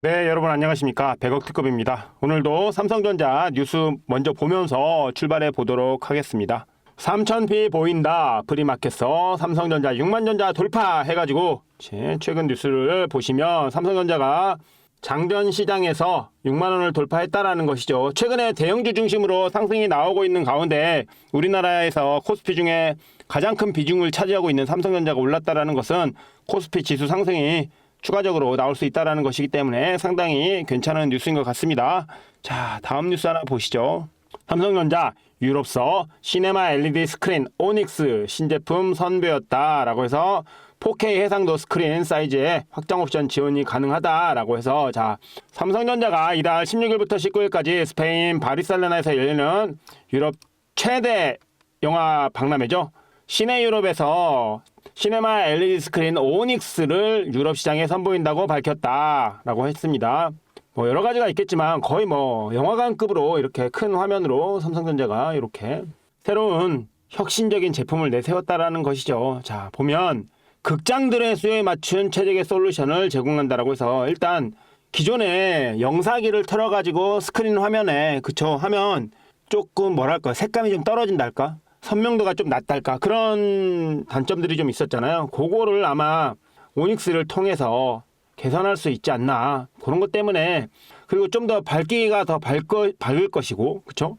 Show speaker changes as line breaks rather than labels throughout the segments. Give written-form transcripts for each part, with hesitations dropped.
네, 여러분 안녕하십니까. 100억 특급입니다. 오늘도 삼성전자 뉴스 먼저 보면서 출발해 보도록 하겠습니다. 3000피 보인다. 프리마켓에서 삼성전자 6만전자 돌파 해가지고 최근 뉴스를 보시면 삼성전자가 장전 시장에서 6만원을 돌파했다라는 것이죠. 최근에 대형주 중심으로 상승이 나오고 있는 가운데 우리나라에서 코스피 중에 가장 큰 비중을 차지하고 있는 삼성전자가 올랐다라는 것은 코스피 지수 상승이 추가적으로 나올 수 있다는 것이기 때문에 상당히 괜찮은 뉴스인 것 같습니다. 자, 다음 뉴스 하나 보시죠. 삼성전자 유럽서 시네마 LED 스크린 오닉스 신제품 선보였다라고 해서 4K 해상도 스크린 사이즈에 확장 옵션 지원이 가능하다라고 해서 자, 삼성전자가 이달 16일부터 19일까지 스페인 바르셀로나에서 열리는 유럽 최대 영화 박람회죠. 시내 유럽에서 시네마 LED 스크린 오닉스를 유럽 시장에 선보인다고 밝혔다라고 했습니다. 뭐 여러 가지가 있겠지만 거의 뭐 영화관급으로 이렇게 큰 화면으로 삼성전자가 이렇게 새로운 혁신적인 제품을 내세웠다라는 것이죠. 자, 보면 극장들의 수요에 맞춘 최적의 솔루션을 제공한다라고 해서 일단 기존에 영사기를 털어가지고 스크린 화면에 하면 조금 뭐랄까 색감이 좀 떨어진달까? 선명도가 좀 낮달까? 그런 단점들이 좀 있었잖아요. 그거를 아마 오닉스를 통해서 개선할 수 있지 않나. 그런 것 때문에 그리고 좀 더 밝기가 더 밝을 것이고 그쵸?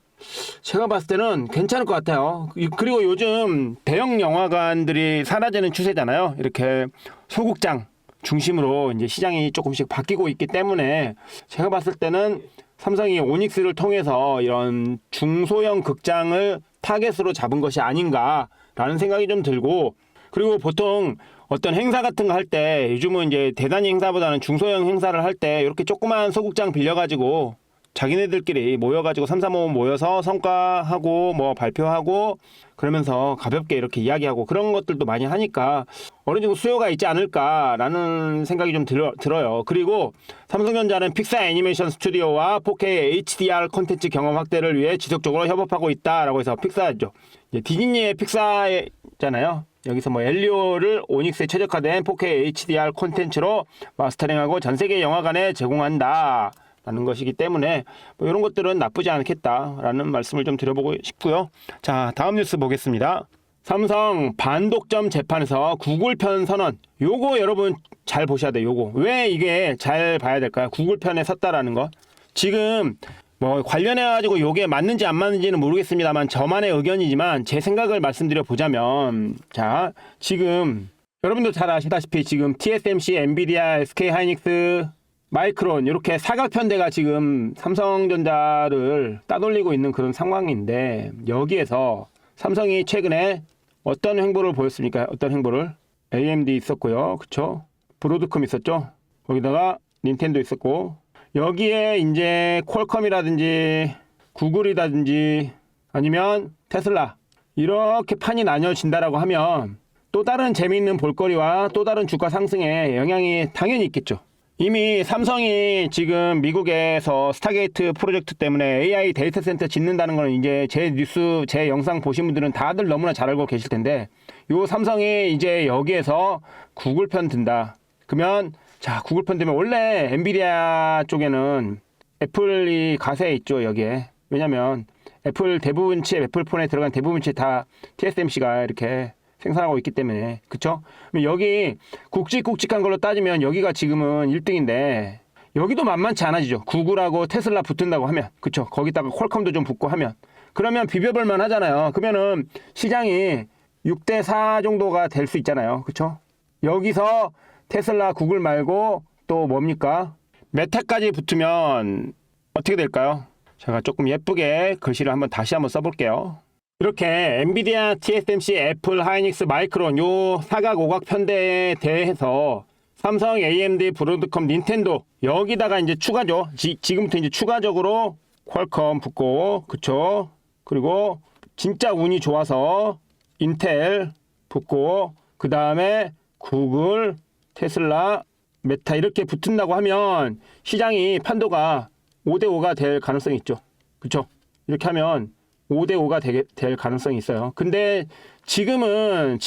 제가 봤을 때는 괜찮을 것 같아요. 그리고 요즘 대형 영화관들이 사라지는 추세잖아요. 이렇게 소극장 중심으로 이제 시장이 조금씩 바뀌고 있기 때문에 제가 봤을 때는 삼성이 오닉스를 통해서 이런 중소형 극장을 타겟으로 잡은 것이 아닌가라는 생각이 좀 들고, 그리고 보통 어떤 행사 같은 거 할 때 요즘은 이제 대단히 행사보다는 중소형 행사를 할 때 이렇게 조그만 소극장 빌려가지고 자기네들끼리 모여가지고 3, 4, 5 모여서 성과하고 뭐 발표하고 그러면서 가볍게 이렇게 이야기하고 그런 것들도 많이 하니까 어느 정도 수요가 있지 않을까라는 생각이 좀 들어요. 그리고 삼성전자는 픽사 애니메이션 스튜디오와 4K HDR 콘텐츠 경험 확대를 위해 지속적으로 협업하고 있다라고 해서 픽사죠. 디즈니의 픽사잖아요. 여기서 뭐 엘리오를 오닉스에 최적화된 4K HDR 콘텐츠로 마스터링하고 전 세계 영화관에 제공한다. 라는 것이기 때문에 뭐 이런 것들은 나쁘지 않겠다라는 말씀을 좀 드려보고 싶고요. 자, 다음 뉴스 보겠습니다. 삼성 반독점 재판에서 구글 편 선언. 요거 여러분 잘 보셔야 돼요. 요거 왜 이게 잘 봐야 될까요? 구글 편에 섰다라는 거. 지금 뭐 관련해가지고 요게 맞는지 안 맞는지는 모르겠습니다만 저만의 의견이지만 제 생각을 말씀드려 보자면, 자, 지금 여러분도 잘 아시다시피 지금 TSMC, 엔비디아, SK하이닉스, 마이크론 이렇게 사각편대가 지금 삼성전자를 따돌리고 있는 그런 상황인데, 여기에서 삼성이 최근에 어떤 행보를 보였습니까? 어떤 행보를? AMD 있었고요. 그쵸? 브로드컴 있었죠? 거기다가 닌텐도 있었고, 여기에 이제 퀄컴이라든지 구글이라든지 아니면 테슬라 이렇게 판이 나뉘어진다라고 하면 또 다른 재미있는 볼거리와 또 다른 주가 상승에 영향이 당연히 있겠죠. 이미 삼성이 지금 미국에서 스타게이트 프로젝트 때문에 AI 데이터 센터 짓는다는 거는 이제 제 뉴스, 제 영상 보신 분들은 다들 너무나 잘 알고 계실 텐데, 요 삼성이 이제 여기에서 구글 편 든다. 그러면 자, 구글 편 되면 원래 엔비디아 쪽에는 애플이 가세에 있죠, 여기에. 왜냐면 애플 대부분 칩, 애플 폰에 들어간 대부분 칩 다 TSMC가 이렇게 생산하고 있기 때문에, 그쵸? 여기 굵직굵직한 걸로 따지면 여기가 지금은 1등인데 여기도 만만치 않아지죠. 구글하고 테슬라 붙은다고 하면, 그쵸? 거기다가 퀄컴도 좀 붙고 하면, 그러면 비벼볼만 하잖아요. 그러면은 시장이 6대4 정도가 될 수 있잖아요. 그쵸? 여기서 테슬라, 구글 말고 또 뭡니까? 메타까지 붙으면 어떻게 될까요? 제가 조금 예쁘게 글씨를 다시 한번 써볼게요. 이렇게 엔비디아, TSMC, 애플, 하이닉스, 마이크론 요 사각 오각 편대에 대해서 삼성, AMD, 브로드컴, 닌텐도 여기다가 이제 추가죠. 지금부터 이제 추가적으로 퀄컴 붙고, 그쵸? 그리고 진짜 운이 좋아서 인텔 붙고, 그 다음에 구글, 테슬라, 메타 이렇게 붙은다고 하면 시장이 판도가 5대5가 될 가능성이 있죠. 그쵸? 이렇게 하면 5대5가 될 가능성이 있어요. 근데 지금은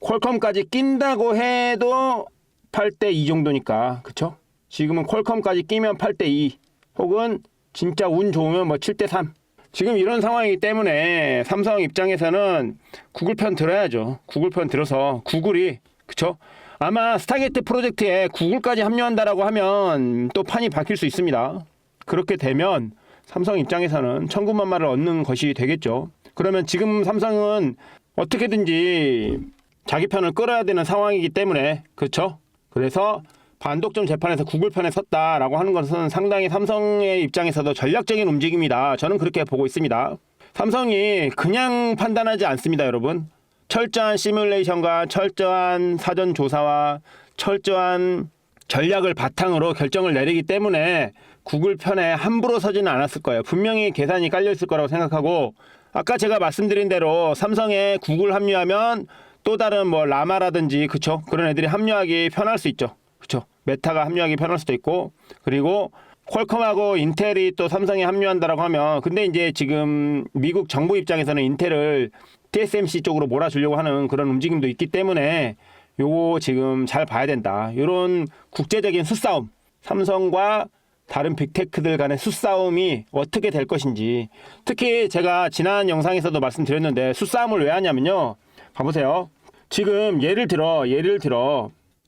퀄컴까지 낀다고 해도 8대2 정도니까, 그쵸? 지금은 퀄컴까지 끼면 8대2 혹은 진짜 운 좋으면 뭐 7대3 지금 이런 상황이기 때문에 삼성 입장에서는 구글 편 들어야죠. 구글 편 들어서 구글이 그쵸? 아마 스타게이트 프로젝트에 구글까지 합류한다라고 하면 또 판이 바뀔 수 있습니다. 그렇게 되면 삼성 입장에서는 천군만마를 얻는 것이 되겠죠. 그러면 지금 삼성은 어떻게든지 자기 편을 끌어야 되는 상황이기 때문에 그렇죠. 그래서 반독점 재판에서 구글 편에 섰다라고 하는 것은 상당히 삼성의 입장에서도 전략적인 움직임이다. 저는 그렇게 보고 있습니다. 삼성이 그냥 판단하지 않습니다, 여러분. 철저한 시뮬레이션과 철저한 사전 조사와 철저한 전략을 바탕으로 결정을 내리기 때문에 구글 편에 함부로 서지는 않았을 거예요. 분명히 계산이 깔려 있을 거라고 생각하고 아까 제가 말씀드린 대로 삼성에 구글 합류하면 또 다른 뭐 라마라든지 그쵸? 그런 애들이 합류하기 편할 수 있죠. 그쵸? 메타가 합류하기 편할 수도 있고 그리고 퀄컴하고 인텔이 또 삼성에 합류한다라고 하면 근데 이제 지금 미국 정부 입장에서는 인텔을 TSMC 쪽으로 몰아주려고 하는 그런 움직임도 있기 때문에 요거 지금 잘 봐야 된다. 요런 국제적인 수싸움 삼성과 다른 빅테크들 간의 수싸움이 어떻게 될 것인지 특히 제가 지난 영상에서도 말씀드렸는데 수싸움을 왜 하냐면요. 봐보세요. 지금 예를 들어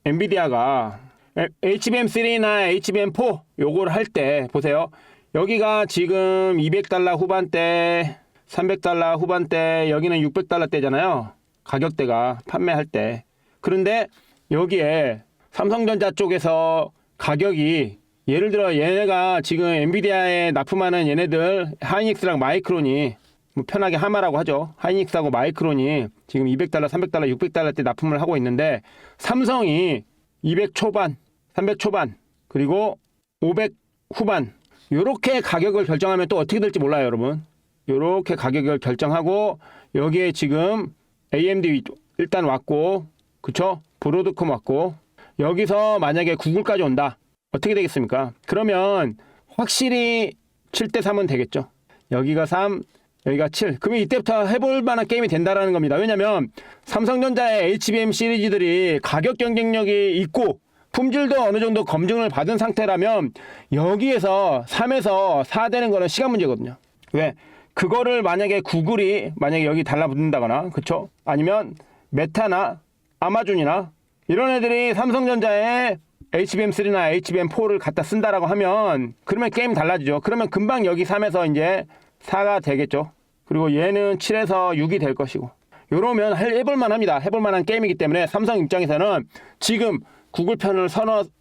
엔비디아가 HBM3나 HBM4 요걸 할 때 보세요. 여기가 지금 200달러 후반대 300달러 후반대 여기는 600달러대잖아요. 가격대가 판매할 때. 그런데 여기에 삼성전자 쪽에서 가격이 예를 들어 얘네가 지금 엔비디아에 납품하는 얘네들 하이닉스랑 마이크론이 뭐 편하게 하마라고 하죠. 하이닉스하고 마이크론이 지금 200달러, 300달러, 600달러대 납품을 하고 있는데 삼성이 200 초반, 300 초반, 그리고 500 후반 요렇게 가격을 결정하면 또 어떻게 될지 몰라요, 여러분. 요렇게 가격을 결정하고 여기에 지금 AMD 일단 왔고 그쵸? 브로드컴 왔고 여기서 만약에 구글까지 온다. 어떻게 되겠습니까? 그러면 확실히 7대3은 되겠죠. 여기가 3, 여기가 7. 그러면 이때부터 해볼 만한 게임이 된다라는 겁니다. 왜냐면 삼성전자의 HBM 시리즈들이 가격 경쟁력이 있고 품질도 어느 정도 검증을 받은 상태라면 여기에서 3에서 4 되는 거는 시간 문제거든요. 왜? 그거를 만약에 구글이 만약에 여기 달라붙는다거나 그쵸? 아니면 메타나 아마존이나 이런 애들이 삼성전자에 HBM3나 HBM4를 갖다 쓴다라고 하면 그러면 게임 달라지죠. 그러면 금방 여기 3에서 이제 4가 되겠죠. 그리고 얘는 7에서 6이 될 것이고 이러면 해볼 만합니다. 해볼 만한 게임이기 때문에 삼성 입장에서는 지금 구글 편을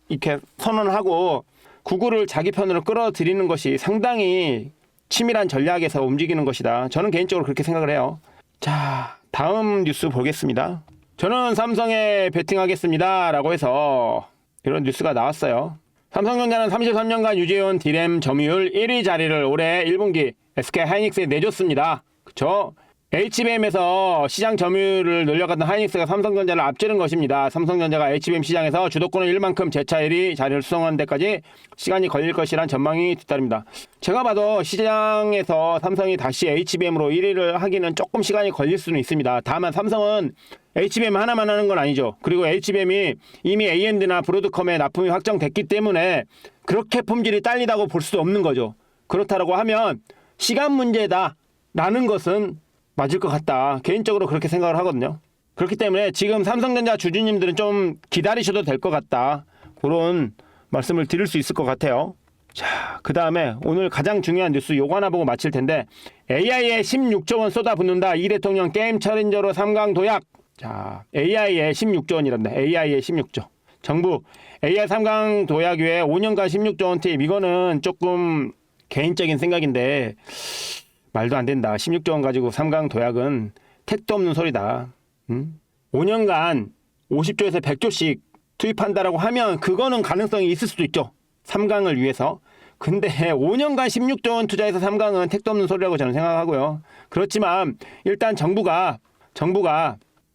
이렇게 선언하고 구글을 자기 편으로 끌어들이는 것이 상당히 치밀한 전략에서 움직이는 것이다. 저는 개인적으로 그렇게 생각을 해요. 자, 다음 뉴스 보겠습니다. 저는 삼성에 베팅하겠습니다 라고 해서 이런 뉴스가 나왔어요. 삼성전자는 33년간 유지해온 D램 점유율 1위 자리를 올해 1분기 SK 하이닉스에 내줬습니다. 그쵸? HBM에서 시장 점유율을 늘려갔던 하이닉스가 삼성전자를 앞지른 것입니다. 삼성전자가 HBM 시장에서 주도권을 잃을 만큼 재차 1위 자리를 수성하는 데까지 시간이 걸릴 것이란 전망이 뒤따릅니다. 제가 봐도 시장에서 삼성이 다시 HBM으로 1위를 하기는 조금 시간이 걸릴 수는 있습니다. 다만 삼성은 HBM 하나만 하는 건 아니죠. 그리고 HBM이 이미 AMD나 브로드컴에 납품이 확정됐기 때문에 그렇게 품질이 딸리다고 볼 수도 없는 거죠. 그렇다고 하면 시간 문제다라는 것은 맞을 것 같다. 개인적으로 그렇게 생각을 하거든요. 그렇기 때문에 지금 삼성전자 주주님들은 좀 기다리셔도 될 것 같다. 그런 말씀을 드릴 수 있을 것 같아요. 자, 그 다음에 오늘 가장 중요한 뉴스 요거 하나 보고 마칠 텐데 AI에 16조 원 쏟아붓는다. 이 대통령 게임 챌린저로 3강 도약. 자, AI에 16조 원이란다. AI에 16조. 정부 AI 3강 도약 위에 5년간 16조 원 투입. 이거는 조금 개인적인 생각인데 말도 안 된다. 16조 원 가지고 3강 도약은 택도 없는 소리다. 5년간 50조에서 100조씩 투입한다라고 하면 그거는 가능성이 있을 수도 있죠. 3강을 위해서. 근데 5년간 16조 원 투자해서 3강은 택도 없는 소리라고 저는 생각하고요. 그렇지만 일단 정부가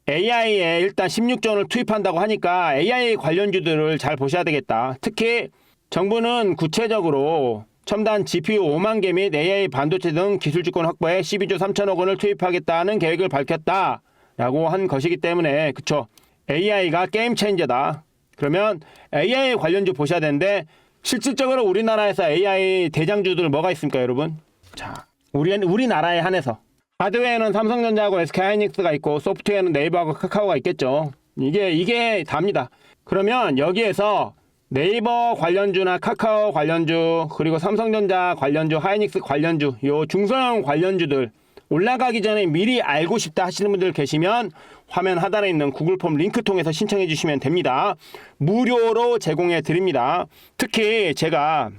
AI에 일단 16조 원을 투입한다고 하니까 AI 관련주들을 잘 보셔야 되겠다. 특히 정부는 구체적으로 첨단 GPU 5만 개 및 AI 반도체 등 기술주권 확보에 12조 3천억 원을 투입하겠다는 계획을 밝혔다라고 한 것이기 때문에 그쵸? AI가 게임 체인저다. 그러면 AI 관련주 보셔야 되는데 실질적으로 우리나라에서 AI 대장주들 뭐가 있습니까, 여러분? 자, 우리나라에 한해서 하드웨어는 삼성전자하고 SK하이닉스가 있고 소프트웨어는 네이버하고 카카오가 있겠죠. 이게 답니다. 그러면 여기에서 네이버 관련주나 카카오 관련주 그리고 삼성전자 관련주, 하이닉스 관련주, 요 중소형 관련주들 올라가기 전에 미리 알고 싶다 하시는 분들 계시면 화면 하단에 있는 구글 폼 링크 통해서 신청해 주시면 됩니다. 무료로 제공해 드립니다. 특히 제가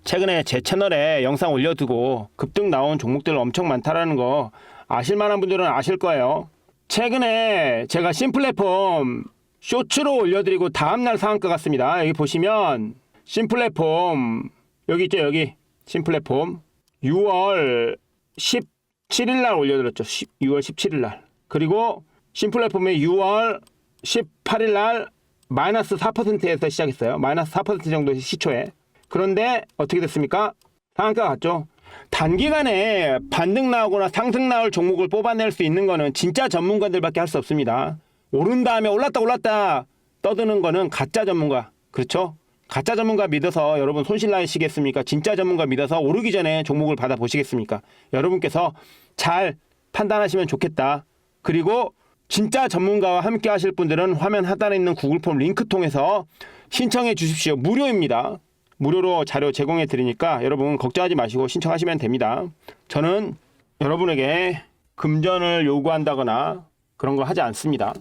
최근에 제 채널에 영상 올려두고 급등 나온 종목들 엄청 많다라는 거 아실 만한 분들은 아실 거예요. 최근에 제가 심플랫폼 쇼츠로 올려드리고 다음날 상한가 같습니다. 여기 보시면 심플랫폼 여기 있죠, 여기 심플랫폼 6월 17일날 올려드렸죠. 6월 17일날. 그리고 심플랫폼이 6월 18일날 마이너스 4%에서 시작했어요. 마이너스 4% 정도 시초에. 그런데 어떻게 됐습니까? 상한가 갔죠. 단기간에 반등 나오거나 상승 나올 종목을 뽑아낼 수 있는 거는 진짜 전문가들밖에 할 수 없습니다. 오른 다음에 올랐다 떠드는 거는 가짜 전문가. 그렇죠? 가짜 전문가 믿어서 여러분 손실 나시겠습니까? 진짜 전문가 믿어서 오르기 전에 종목을 받아보시겠습니까? 여러분께서 잘 판단하시면 좋겠다. 그리고 진짜 전문가와 함께 하실 분들은 화면 하단에 있는 구글 폼 링크 통해서 신청해 주십시오. 무료입니다. 무료로 자료 제공해 드리니까 여러분 걱정하지 마시고 신청하시면 됩니다. 저는 여러분에게 금전을 요구한다거나 그런 거 하지 않습니다.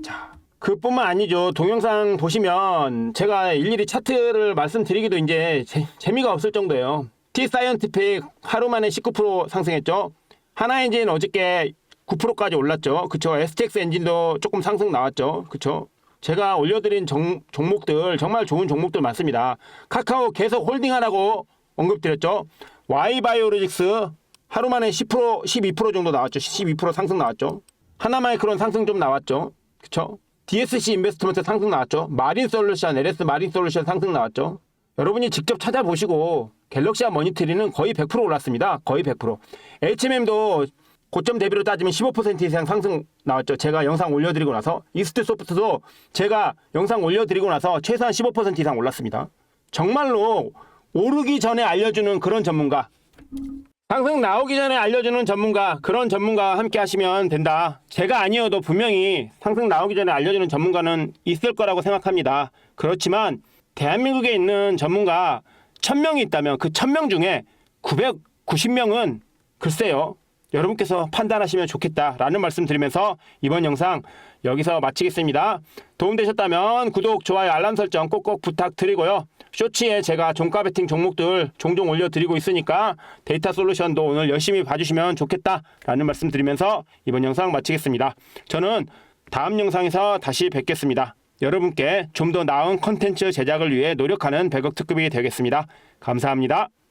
자, 그뿐만 아니죠. 동영상 보시면 제가 일일이 차트를 말씀드리기도 이제 재미가 없을 정도예요. T사이언티픽 하루 만에 19% 상승했죠. 하나엔진 어저께 9%까지 올랐죠. 그쵸? STX 엔진도 조금 상승 나왔죠. 그쵸? 제가 올려드린 종목들 정말 좋은 종목들 많습니다. 카카오 계속 홀딩하라고 언급드렸죠. Y바이오로직스 하루 만에 10%, 12% 정도 나왔죠. 12% 상승 나왔죠. 하나마이크론 상승 좀 나왔죠. 그쵸? DSC 인베스트먼트 상승 나왔죠. 마린솔루션, LS 마린솔루션 상승 나왔죠. 여러분이 직접 찾아보시고 갤럭시와 머니터리는 거의 100% 올랐습니다. 거의 100%. HMM도 고점 대비로 따지면 15% 이상 상승 나왔죠. 제가 영상 올려드리고 나서. 이스트소프트도 제가 영상 올려드리고 나서 최소한 15% 이상 올랐습니다. 정말로 오르기 전에 알려주는 그런 전문가, 상승 나오기 전에 알려주는 전문가, 그런 전문가와 함께 하시면 된다. 제가 아니어도 분명히 상승 나오기 전에 알려주는 전문가는 있을 거라고 생각합니다. 그렇지만 대한민국에 있는 전문가 1000명이 있다면 그 1000명 중에 990명은 글쎄요, 여러분께서 판단하시면 좋겠다라는 말씀 드리면서 이번 영상 여기서 마치겠습니다. 도움되셨다면 구독, 좋아요, 알람 설정 꼭꼭 부탁드리고요. 쇼츠에 제가 종가 베팅 종목들 종종 올려드리고 있으니까 데이터 솔루션도 오늘 열심히 봐주시면 좋겠다라는 말씀 드리면서 이번 영상 마치겠습니다. 저는 다음 영상에서 다시 뵙겠습니다. 여러분께 좀 더 나은 컨텐츠 제작을 위해 노력하는 백억 특급이 되겠습니다. 감사합니다.